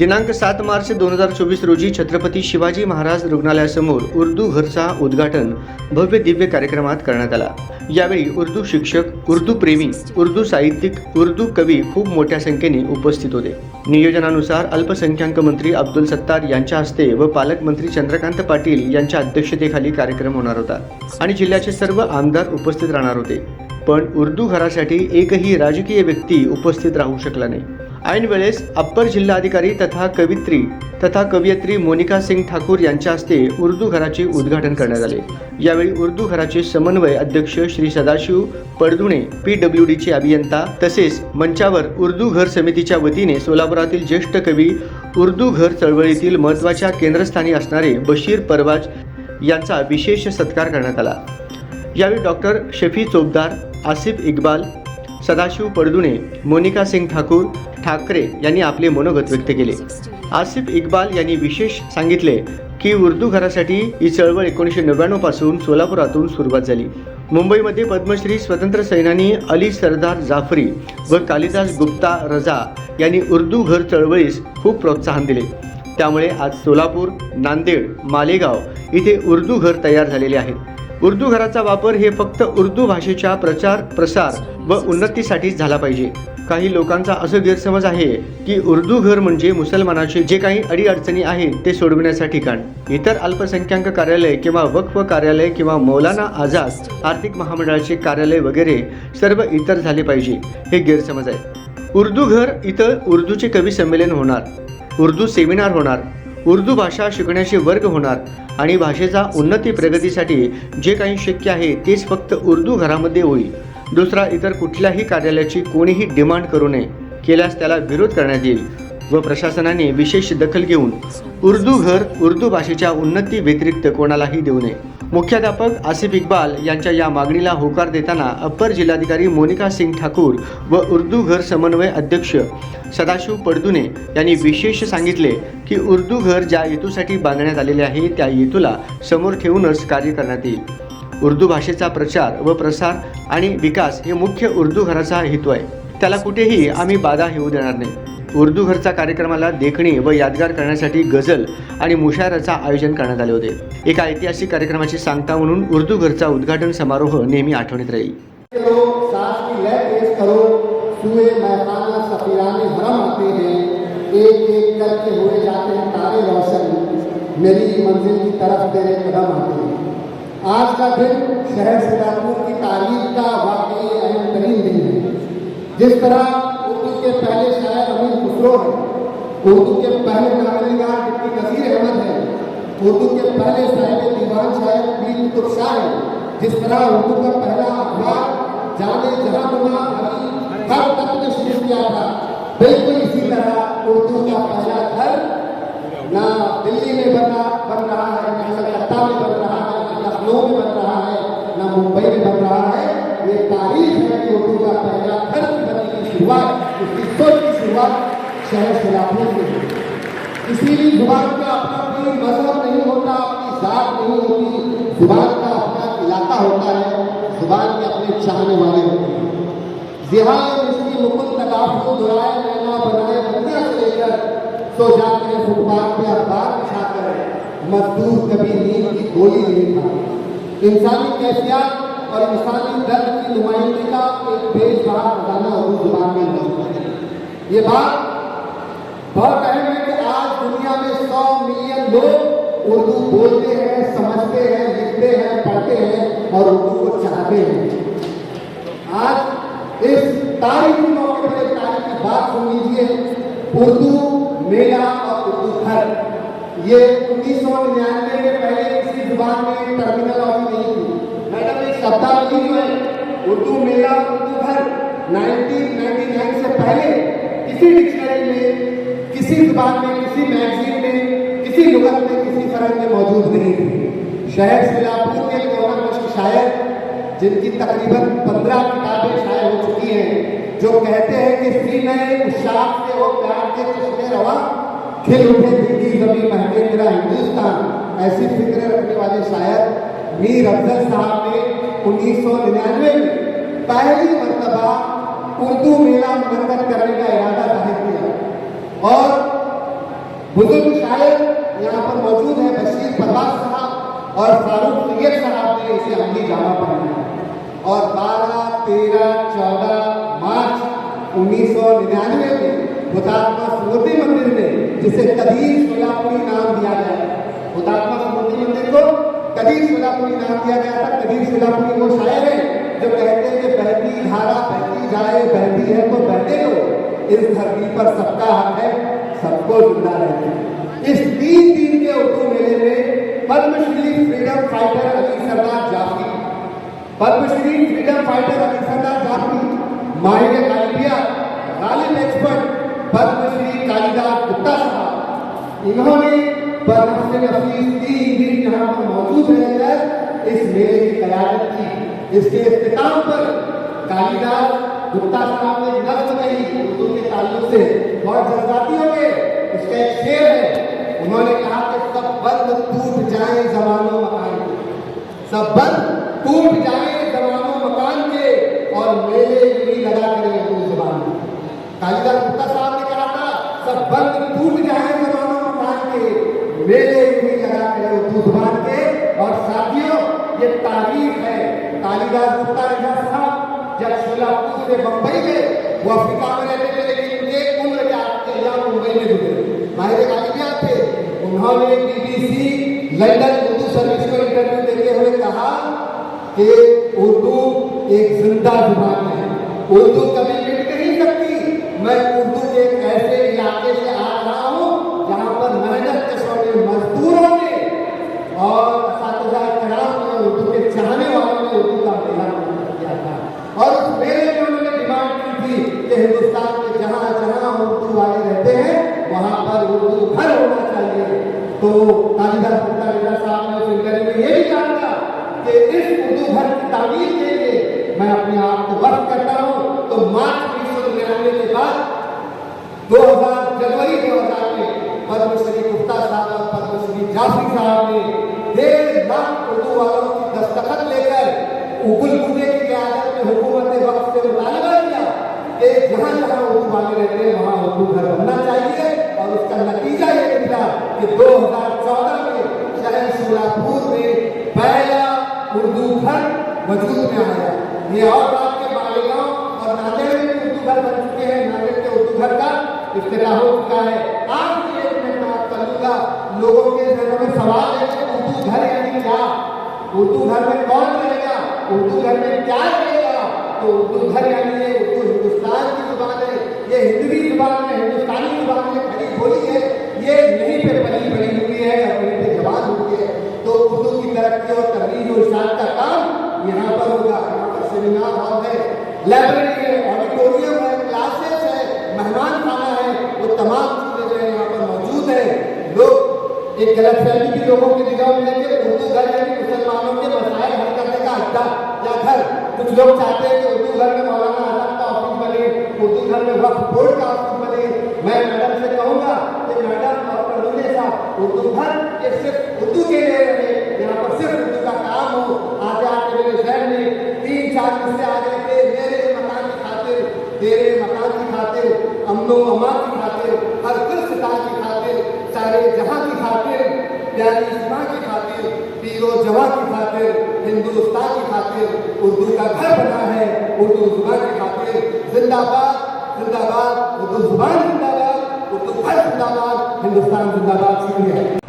दिनांक 7 मार्च 2024 रोजी छत्रपती शिवाजी महाराज रुग्णालयासमोर उर्दू घरचा उद्घाटन भव्य दिव्य कार्यक्रमात करण्यात आला। यावेळी उर्दू शिक्षक, उर्दू प्रेमी, उर्दू साहित्यिक, उर्दू कवी खूप मोठ्या संख्येने उपस्थित होते। नियोजनानुसार अल्पसंख्याक मंत्री अब्दुल सत्तार यांच्या हस्ते व पालकमंत्री चंद्रकांत पाटील यांच्या अध्यक्षतेखाली कार्यक्रम होणार होता आणि जिल्ह्याचे सर्व आमदार उपस्थित राहणार होते। पण उर्दू घरासाठी एकही राजकीय व्यक्ती उपस्थित राहू शकला नाही। ऐन वेळेस अप्पर जिल्हाधिकारी तथा कवयित्री मोनिका सिंग ठाकूर यांच्या हस्ते उर्दू घराचे उद्घाटन करण्यात आले। यावेळी उर्दू घराचे समन्वय अध्यक्ष श्री सदाशिव पडदुणे, PWDचे अभियंता, तसेच मंचावर उर्दू घर समितीच्या वतीने सोलापुरातील ज्येष्ठ कवी, उर्दू घर चळवळीतील महत्त्वाच्या केंद्रस्थानी असणारे बशीर परवाज यांचा विशेष सत्कार करण्यात आला। यावेळी डॉक्टर शफी चोपदार, आसिफ इक्बाल, सदाशिव पडदुणे, मोनिका सिंग ठाकरे यांनी आपले मनोगत व्यक्त केले। आसिफ इक्बाल यांनी विशेष सांगितले की उर्दू घरासाठी ही चळवळ 1999 पासून सोलापुरातून सुरुवात झाली। मुंबईमध्ये पद्मश्री स्वतंत्र सेनानी अली सरदार जाफरी व कालिदास गुप्ता रजा यांनी उर्दू घर चळवळीस खूप प्रोत्साहन दिले। त्यामुळे आज सोलापूर, नांदेड, मालेगाव इथे उर्दू घर तयार झालेले आहेत। उर्दू घराचा वापर हे फक्त उर्दू भाषेच्या प्रचार, प्रसार व उन्नतीसाठीच झाला पाहिजे। काही लोकांचा असं गैरसमज आहे की उर्दू घर म्हणजे मुसलमानाचे जे काही अडीअडचणी आहेत ते सोडविण्याचे ठिकाण, इतर अल्पसंख्याक कार्यालय किंवा वक्फ कार्यालय किंवा मौलाना आझाद आर्थिक महामंडळाचे कार्यालय वगैरे सर्व इतर झाले पाहिजे, हे गैरसमज आहे। उर्दू घर इथं उर्दूचे कवी संमेलन होणार, उर्दू सेमिनार होणार, उर्दू भाषा शिकण्याचे वर्ग होणार आणि भाषेचा उन्नती प्रगतीसाठी जे काही शक्य आहे तेच फक्त उर्दू घरामध्ये होईल। दुसरा इतर कुठल्याही कार्यालयाची कोणीही डिमांड करू नये, केल्यास त्याला विरोध करण्यात येईल व प्रशासनाने विशेष दखल घेऊन उर्दू घर उर्दू भाषेच्या उन्नती व्यतिरिक्त कोणालाही देऊ नये। मुख्याध्यापक आसिफ इक्बाल यांच्या या मागणीला होकार देताना अप्पर जिल्हाधिकारी मोनिका सिंग ठाकूर व उर्दू घर समन्वय अध्यक्ष सदाशिव पडदुणे यांनी विशेष सांगितले की उर्दू घर ज्या हेतूसाठी बांधण्यात आलेले आहे त्या हेतूला समोर ठेवूनच कार्य करण्यात येईल। उर्दू भाषेचा प्रचार व प्रसार आणि विकास हे मुख्य उर्दू घराचा हेतू आहे, त्याला कुठेही आम्ही बाधा येऊ देणार नाही। उर्दू घरचा कार्यक्रमाला देखणी व यादगार करण्यासाठी गझल आणि मुशायराचं आयोजन करण्यात आले होते। एका ऐतिहासिक कार्यक्रमाची सांगता म्हणून उर्दू घरचा उद्घाटन समारोह नेहमी आठवणीत राहील। आज का दिन शहर सोलापुर की तारीख का वाकई अहम तरीन दिन है। जिस तरह उर्दू के पहले शायर अमीर खुसरो है, उर्दू के पहले नावलनिगार डिप्टी नज़ीर अहमद है, उर्दू के पहले साहिब दीवान शायर मीर कुतुब शाह है, जिस तरह उर्दू का पहला अखबार जाने जहानुमा अली हर तक ने शुरू किया था, बिल्कुल इसी तरह उर्दू का पहला घर ना दिल्ली में बन रहा है, ना कलकत्ता में बन रहा है, लखनऊ में बन रहा है, ना मुंबई में बन रहा है। ये तारीख है कि उर्दू का पहला घर बनने की शुरुआत, उसकी सोच की शुरुआत शहर सोलापुर से हुई। इसीलिए जुबान का अपना कोई मजहब नहीं होता, अपनी जात नहीं होती, जुबान का अपना इलाका होता है, जुबान के अपने चाहने वाले होते हैं। जिहान इसकी मुकुल तकाफ को दुराए नैना बनाए बंदिया से लेकर सो जाते हैं फुटपाथ पे अखबार बिछाकर, मजदूर कभी नींद की गोली नहीं था। इंसानी कैफियत और इंसानी दर्द की नुमाइंदगी का एक बेशुमार खजाना उर्दू जुबान में मौजूद है। ये बात बहुत अहम है कि आज दुनिया में 100 मिलियन लोग उर्दू बोलते हैं, समझते हैं, लिखते हैं, पढ़ते हैं और उर्दू को चाहते हैं। आज इस तारीखी मौके पर एक तारीखी बात सुन लीजिए। उर्दू मेला और उर्दू घर, ये 1999 के पहले किसी जुबान में टर्मिनोलॉजी नहीं थी। मैडम एक शब्दावली जो है उर्दू मेला, उर्दू घर 1999 से पहले किसी डिक्शनरी में, किसी जुबान में, किसी मैगजीन में, किसी लुगत में, किसी फर्क में मौजूद नहीं थी। शहर सोलापुर के गौरव शायर जिनकी तकरीबन 15 किताबें शाये हो चुकी हैं, जो कहते हैं कि सीने उशाक से हो प्यार के चश्मे रवा, खिल उठे दिल्ली जमी महके मेरा हिंदुस्तान, ऐसी फिक्र रखने वाले शायर मीर अफजल साहब ने 1999 में पहली मरतबा उर्दू मेला मुनक्कद करने का इरादा जाहिर किया और बुजुर्ग शायर यहाँ पर मौजूद है बशीर परवाज साहब और फारूक सैयद साहब ने इसे अमली जामा पहनाया और 12, 13, 14 मार्च 1999 में हुतात्मा स्मृति मंदिर में, जिसे कदीर सोलापुरी नाम दिया गया है, हुतात्मा स्मृति मंदिर को कदीर सोलापुरी नाम दिया गया था। कदीर सोलापुरी वो शायर है जो कहते हैं कि बहती धारा बहती जाए, बहती है तो बहते दो, इस धरती पर सबका हक है, सबको जिंदा रहने। इस 3 दिन के उर्दू मेले में पद्मश्री फ्रीडम फाइटर अली सरदार जाफरी, पद्मश्री फ्रीडम फाइटर अली सरदार जाफरी, माहिर कालिबिया, गालिब एक्सपर्ट पद्मश्री कालिदास गुप्ता साहब, इन्होंने बरहमसे नफीस 3 दिन यहाँ पर मौजूद रहकर इस मेले की कयादत की। इसके इख्तिताम पर कालिदास गुप्ता साहब ने नज्म कही उर्दू के ताल्लुक से, बहुत जज्बाती हो गए। उसका एक शेर है, उन्होंने कहा कि सब बंद टूट जाए जमानो मकान के, सब बंद टूट जाए जमानो मकान के और मेले भी लगा करें उर्दू जुबान में। कालिदास गुप्ता साहब ने कहा था सब बंद टूट जाए जमानो मकान के, मेले भी लगा करें उर्दू जुबान के। और साथियों, ये तारीख है। कालिदास गुप्ता साहब जब सोलापुर से बंबई गए, वो अफ्रीका में रहते थे, लेकिन उनके उम्र के यहाँ मुंबई में गुजरे, माहिर कालिबिया थे। उन्होंने BBC लंदन उर्दू सर्विस को इंटरव्यू देते हुए कहा कि उर्दू एक जिंदा जुबान है, उर्दू कभी मिट नहीं सकती। मैं उर्दू के एक ऐसे इलाके से आ रहा हूँ जहाँ पर मेहनत कशों ने, मजदूरों ने और असातिज़ा कराम ने, उर्दू के चाहने वालों ने उर्दू का मेला किया था। और उस मेले में उन्होंने डिमांड की थी कि हिंदुस्तान में जहाँ जहाँ उर्दू वाले रहते हैं वहाँ पर उर्दू घर होना चाहिए। तो कालिदास गुप्ता साहब ने उस इंटरव्यू में ये भी कहा कि इस उर्दू घर की तामीर के लिए मैं अपने आप को वक्फ करता हूँ। तो मार्च 1999 के बाद जनवरी 2000 में पद्मश्री गुप्ता साहब और पद्मश्री जाफरी साहब ने 1.5 लाख उर्दू वालों की दस्तखत लेकर उगुल बूटे की क़यादत में हुकूमत वक्त से मुतालबा किया कि जहाँ जहाँ उर्दू वाले रहते हैं वहाँ उर्दू घर बनना चाहिए। और उसका नतीजा ये निकला कि 2014 में शहर सोलापुर में पहला उर्दू घर वजूद में आया। ये और बात के मालेगांव और नांदेड़ में उर्दू घर बन चुके हैं। नांदेड़ के उर्दू घर का इफ्तिताह हो चुका है। आज भी एक मैं बात करूँगा, लोगों के जहनों में सवाल है कि उर्दू घर यानी क्या, उर्दू घर में कौन रहेगा, उर्दू घर में क्या रहेगा। तो उर्दू घर यानी ये उर्दू हिंदुस्तान की जुबान है, ये हिंदवी जुबान है, हिंदुस्तानी जुबान है, खड़ी बोली है, ये यहीं पे पली बड़ी हुई है, यहीं पे जवान हुई है। तो उर्दू की तरक्की और तबलीग और इरशाद का काम यहाँ पर होगा। यहाँ पर सेमिनार हॉल है, लाइब्रेरी है, ऑडिटोरियम है, क्लासेस है, मेहमान खाना है, वो तमाम चीजें जो है यहाँ पर मौजूद है। लोग एक गलतफहमी भी लोगों की निगाह में लेके उर्दू घर यानी मुसलमानों के मसाइल हल करने का अड्डा या घर। कुछ लोग चाहते हैं कि उर्दू घर में मौलाना आजाद का ऑफिस बने, उर्दू घर में वक्फ बोर्ड का ऑफिस बने। मैं मैडम से कहूँगा कि मैडम और प्रभुने साहब, उर्दू घर ये सिर्फ उर्दू के लिए रहे, यहाँ पर सिर्फ उर्दू का काम हो। आते आते मेरे शहर में 3-4 किस्से आ गए थे, मेरे मकान की खातिर, तेरे मकान की खातिर, अमनो अमान की खातिर, हर गुलसिता की खातिर, सारे जहां की खातिर, प्यारी इस्मा की खातिर, पीरो जवां की खातिर, हिंदुस्तान की खातिर उर्दू का घर बना है। उर्दू जुबान की खातिर जिंदाबाद जिंदाबाद, उर्दू जुबान जिंदाबाद, उर्दू घर जिंदाबाद, हिंदुस्तान जिंदाबाद। शुक्रिया।